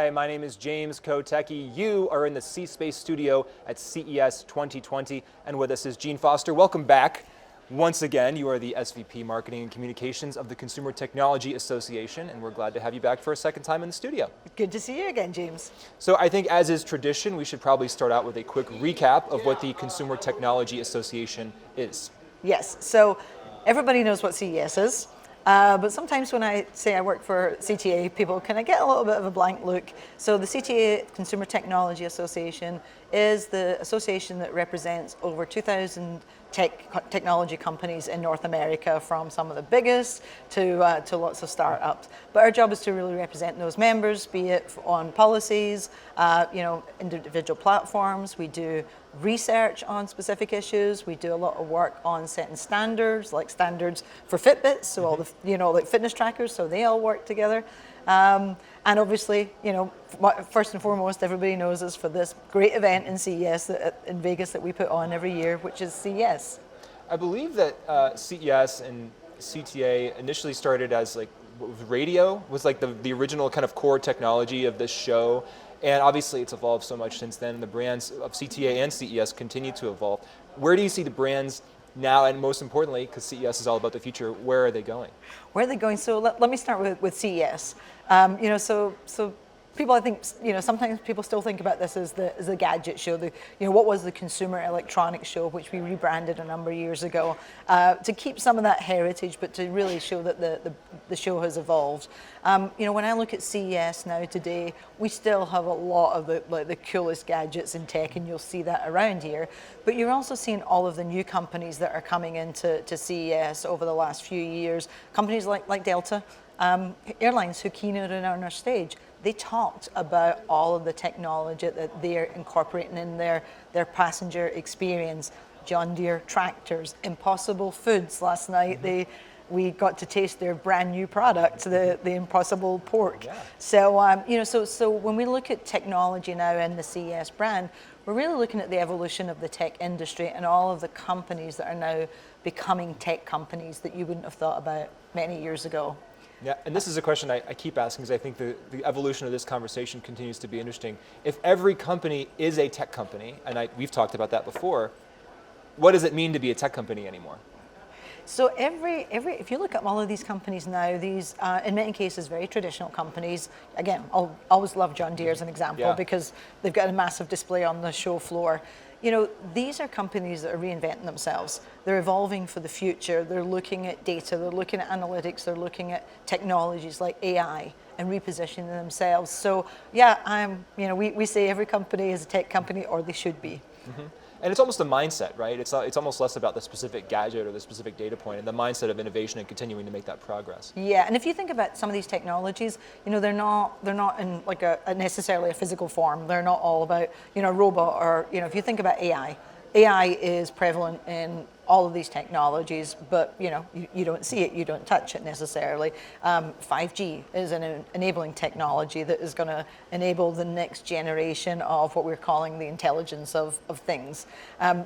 Hi, my name is James Kotecki. You are in the C-Space studio at CES 2020, and with us is Gene Foster. Welcome back. Once again, you are the SVP Marketing and Communications of the Consumer Technology Association, and we're glad to have you back for a second time in the studio. Good to see you again, James. So I think, as is tradition, we should probably start out with a quick recap of what the Consumer Technology Association is. Yes, so everybody knows what CES is. But sometimes when I say I work for CTA, people kind of get a little bit of a blank look. So the CTA, Consumer Technology Association, is the association that represents over 2,000 technology companies in North America, from some of the biggest to lots of startups. But our job is to really represent those members, be it on policies, individual platforms. We do research on specific issues. We do a lot of work on setting standards, like standards for Fitbits, so all the like fitness trackers, so they all work together. And obviously, first and foremost, everybody knows us for this great event in CES in Vegas that we put on every year, which is CES. I believe that CES and CTA initially started as radio was like the original kind of core technology of this show. And obviously it's evolved so much since then. The brands of CTA and CES continue to evolve. Where do you see the brands now, and most importantly, because CES is all about the future, where are they going? Where are they going? So let me start with CES. So people, I think, sometimes people still think about this as the gadget show. What was the Consumer Electronics Show, which we rebranded a number of years ago, to keep some of that heritage, but to really show that the show has evolved. When I look at CES now today, we still have a lot of the coolest gadgets in tech, and you'll see that around here. But you're also seeing all of the new companies that are coming into CES over the last few years. Companies like Delta Airlines, who keynoted on our stage. They talked about all of the technology that they're incorporating in their passenger experience. John Deere tractors, Impossible Foods last night. We got to taste their brand new product, the Impossible Pork. Yeah. So when we look at technology now in the CES brand, we're really looking at the evolution of the tech industry and all of the companies that are now becoming tech companies that you wouldn't have thought about many years ago. Yeah, and this is a question I keep asking, because I think the evolution of this conversation continues to be interesting. If every company is a tech company, and we've talked about that before, what does it mean to be a tech company anymore? So if you look at all of these companies now, these in many cases very traditional companies. Again, I'll always love John Deere as an example, because they've got a massive display on the show floor. These are companies that are reinventing themselves. They're evolving for the future. They're looking at data. They're looking at analytics. They're looking at technologies like AI and repositioning themselves. So yeah, we say every company is a tech company, or they should be. Mm-hmm. And it's almost a mindset, right? It's almost less about the specific gadget or the specific data point, and the mindset of innovation and continuing to make that progress. Yeah, and if you think about some of these technologies, they're not in like necessarily a physical form. They're not all about a robot, or if you think about AI is prevalent in all of these technologies, but you don't see it, you don't touch it necessarily. 5G is an enabling technology that is going to enable the next generation of what we're calling the intelligence of things.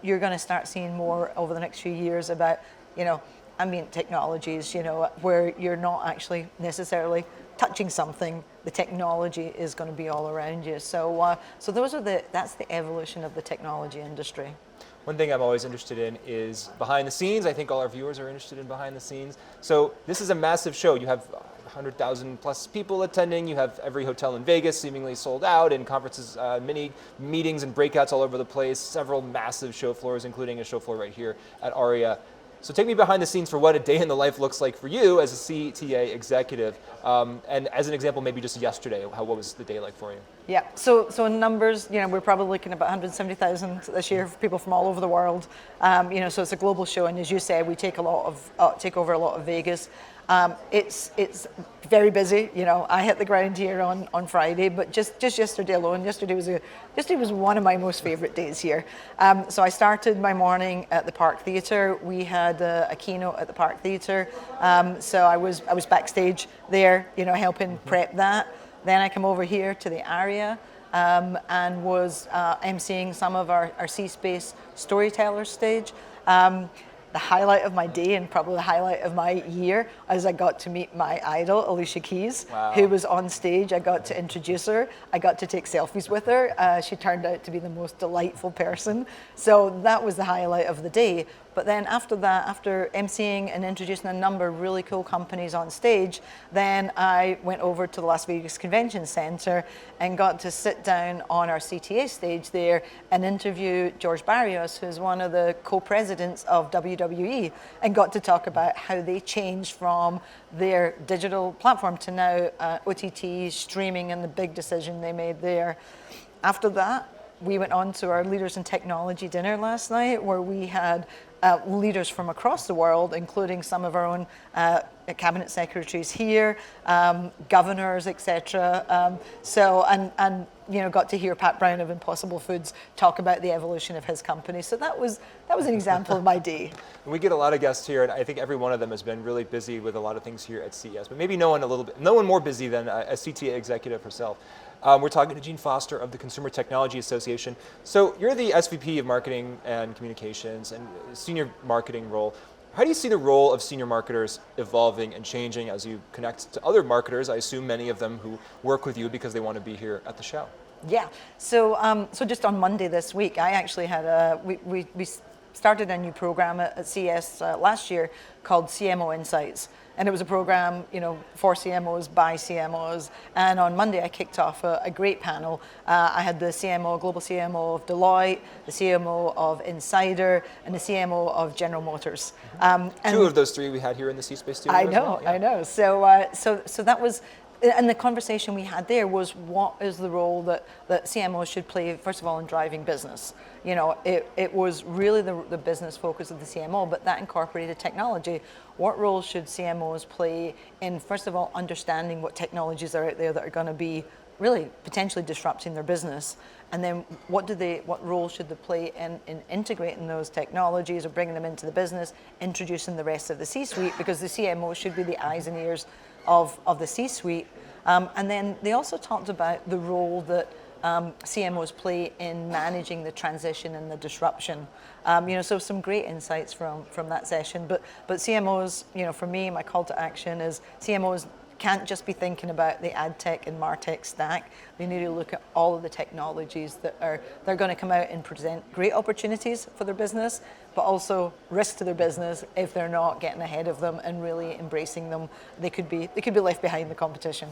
You're going to start seeing more over the next few years about ambient technologies, where you're not actually necessarily touching something. The technology is going to be all around you. So that's the evolution of the technology industry. One thing I'm always interested in is behind the scenes. I think all our viewers are interested in behind the scenes. So this is a massive show. You have 100,000 plus people attending. You have every hotel in Vegas seemingly sold out, and conferences, many meetings and breakouts all over the place, several massive show floors, including a show floor right here at ARIA. So take me behind the scenes for what a day in the life looks like for you as a CTA executive. And as an example, maybe just yesterday, what was the day like for you? Yeah, so in numbers, we're probably looking at about 170,000 this year for people from all over the world. So it's a global show, and as you said, we take over a lot of Vegas. It's very busy. I hit the ground here on Friday, but just yesterday alone, yesterday was one of my most favorite days here. So I started my morning at the Park Theatre. We had a keynote at the Park Theatre. So I was backstage there, helping prep that. Then I come over here to the ARIA and was emceeing some of our C-Space storytellers stage. the highlight of my day and probably the highlight of my year as I got to meet my idol, Alicia Keys, Wow. who was on stage. I got to introduce her. I got to take selfies with her. She turned out to be the most delightful person. So that was the highlight of the day. But then after that, after emceeing and introducing a number of really cool companies on stage, then I went over to the Las Vegas Convention Center and got to sit down on our CTA stage there and interview George Barrios, who's one of the co-presidents of WWE, and got to talk about how they changed from their digital platform to now OTT, streaming, and the big decision they made there. After that, we went on to our Leaders in Technology dinner last night, where we had leaders from across the world, including some of our own cabinet secretaries here, governors, etc. And got to hear Pat Brown of Impossible Foods talk about the evolution of his company. So that was an example of my day. We get a lot of guests here, and I think every one of them has been really busy with a lot of things here at CES. But maybe no one more busy than a CTA executive herself. We're talking to Jean Foster of the Consumer Technology Association. So you're the SVP of Marketing and Communications and senior marketing role. How do you see the role of senior marketers evolving and changing as you connect to other marketers? I assume many of them who work with you because they want to be here at the show. Yeah. So just on Monday this week, I actually had we started a new program at CES last year called CMO Insights. And it was a program, for CMOs by CMOs. And on Monday, I kicked off a great panel. I had the global CMO of Deloitte, the CMO of Insider, and the CMO of General Motors. Two of those three we had here in the C-Space studio. I know. So that was. And the conversation we had there was, what is the role that CMOs should play, first of all, in driving business? It was really the business focus of the CMO, but that incorporated technology. What role should CMOs play in, first of all, understanding what technologies are out there that are going to be really potentially disrupting their business? And then what role should they play in integrating those technologies or bringing them into the business, introducing the rest of the C-suite, because the CMO should be the eyes and ears of the C-suite. And then they also talked about the role that CMOs play in managing the transition and the disruption. So some great insights from that session. But CMOs, for me, my call to action is CMOs can't just be thinking about the ad tech and martech stack. They need to look at all of the technologies they're going to come out and present great opportunities for their business, but also risk to their business if they're not getting ahead of them and really embracing them. They could be left behind the competition.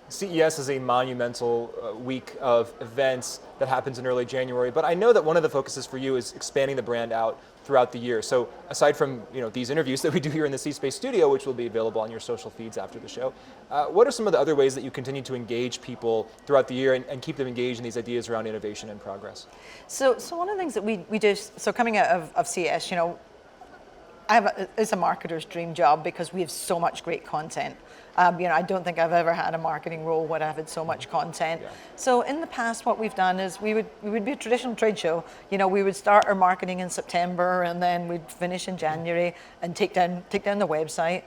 CES is a monumental week of events that happens in early January, but I know that one of the focuses for you is expanding the brand out throughout the year. So aside from these interviews that we do here in the C-Space studio, which will be available on your social feeds after the show, what are some of the other ways that you continue to engage people throughout the year and keep them engaged in these ideas around innovation and progress? So one of the things that we do, so coming out of CES, it's a marketer's dream job because we have so much great content. I don't think I've ever had a marketing role where I've had so much content. Yeah. So in the past, what we've done is we would be a traditional trade show. We would start our marketing in September and then we'd finish in January and take down the website.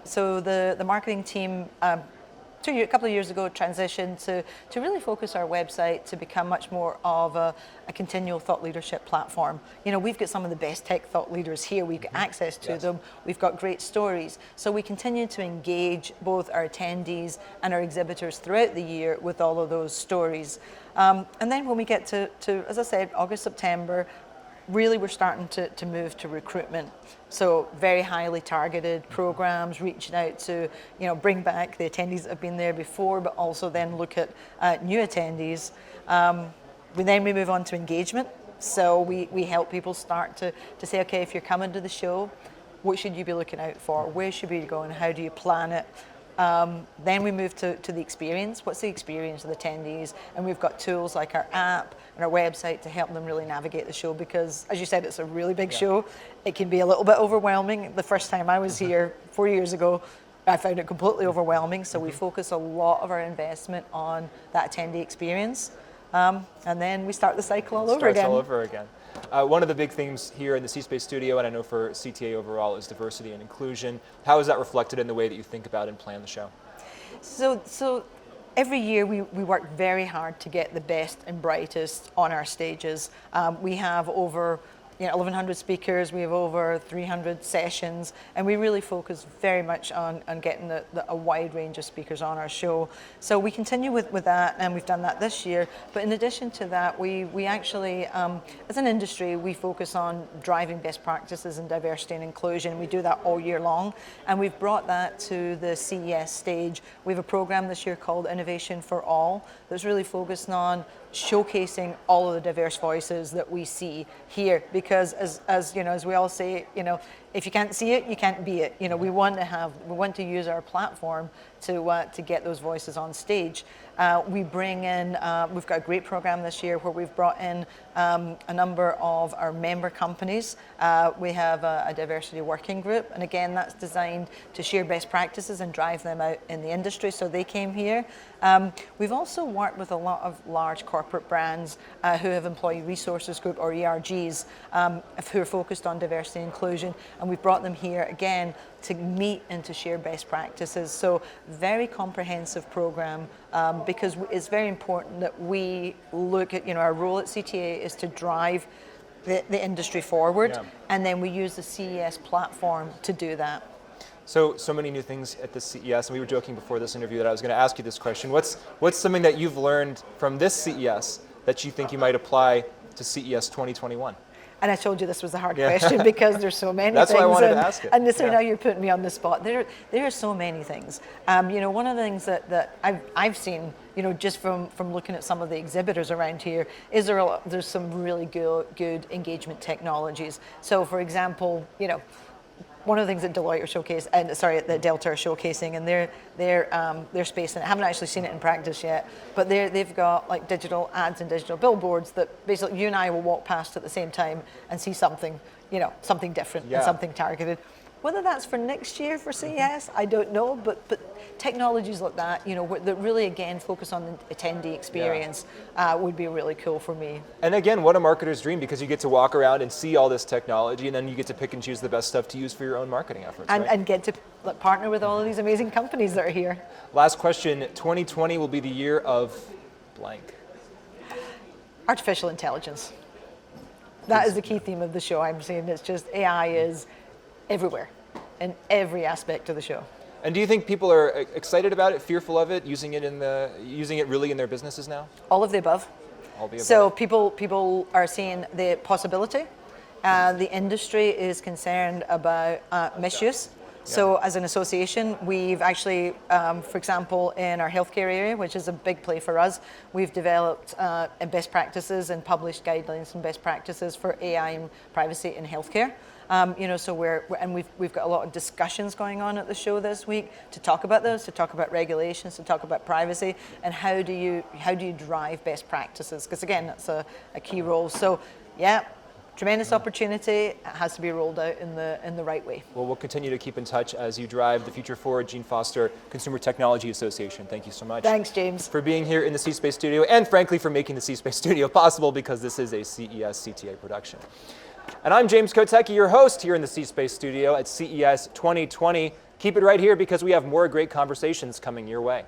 So the marketing team, a couple of years ago, transitioned to really focus our website to become much more of a continual thought leadership platform. We've got some of the best tech thought leaders here. We've got access to them. We've got great stories. So we continue to engage both our attendees and our exhibitors throughout the year with all of those stories. And then when we get to, as I said, August, September, really we're starting to move to recruitment. So very highly targeted programs, reaching out to bring back the attendees that have been there before, but also then look at new attendees. Then we move on to engagement. So we help people start to say, okay, if you're coming to the show, what should you be looking out for? Where should we be going? How do you plan it? Then we move to the experience. What's the experience of the attendees? And we've got tools like our app and our website to help them really navigate the show because, as you said, it's a really big show. It can be a little bit overwhelming. The first time I was here 4 years ago, I found it completely overwhelming. So we focus a lot of our investment on that attendee experience. And then we start the cycle all over again. One of the big themes here in the C-Space studio, and I know for CTA overall, is diversity and inclusion. How is that reflected in the way that you think about and plan the show? So every year we work very hard to get the best and brightest on our stages. We have over 1,100 speakers. We have over 300 sessions, and we really focus very much on getting a wide range of speakers on our show. So we continue with that, and we've done that this year. But in addition to that, we actually, as an industry, we focus on driving best practices in diversity and inclusion. We do that all year long, and we've brought that to the CES stage. We have a program this year called Innovation for All that's really focused on showcasing all of the diverse voices that we see here, because as we all say, if you can't see it, you can't be it. We want to use our platform to get those voices on stage. We bring in, we've got a great program this year where we've brought in a number of our member companies. We have a diversity working group, and again, that's designed to share best practices and drive them out in the industry, so they came here. We've also worked with a lot of large corporate brands who have employee resources group, or ERGs, who are focused on diversity and inclusion, and we've brought them here again to meet and to share best practices. So very comprehensive program, because it's very important that we look at, our role at CTA is to drive the industry forward, and then we use the CES platform to do that. So many new things at the CES, and we were joking before this interview that I was going to ask you this question. What's something that you've learned from this CES that you think you might apply to CES 2021? And I told you this was a hard question because there's so many That's things. That's why I wanted to ask it. And so now you're putting me on the spot. There are so many things. One of the things that I've seen, just from looking at some of the exhibitors around here, is there's some really good engagement technologies. So for example, one of the things that Deloitte are that Delta are showcasing, and their space, and I haven't actually seen it in practice yet, but they've got like digital ads and digital billboards that basically you and I will walk past at the same time and see something, something different and something targeted. Whether that's for next year for CES, I don't know, but technologies like that, that really again focus on the attendee experience would be really cool for me. And again, what a marketer's dream, because you get to walk around and see all this technology, and then you get to pick and choose the best stuff to use for your own marketing efforts. And get to partner with all of these amazing companies that are here. Last question, 2020 will be the year of blank. Artificial intelligence. That is the key theme of the show. I'm saying it's just AI is everywhere, in every aspect of the show. And do you think people are excited about it, fearful of it, using it really in their businesses now? All of the above. All the above. So people are seeing the possibility. The industry is concerned about misuse. So as an association, we've actually, for example, in our healthcare area, which is a big play for us, we've developed best practices and published guidelines and best practices for AI and privacy in healthcare. So we've got a lot of discussions going on at the show this week to talk about those, to talk about regulations, to talk about privacy, and how do you drive best practices? Because again, that's a key role. So, tremendous opportunity. It has to be rolled out in the right way. Well, we'll continue to keep in touch as you drive the future forward. Gene Foster, Consumer Technology Association. Thank you so much. Thanks, James. For being here in the C-Space studio, and frankly for making the C-Space studio possible, because this is a CES CTA production. And I'm James Kotecki, your host here in the C-Space studio at CES 2020. Keep it right here because we have more great conversations coming your way.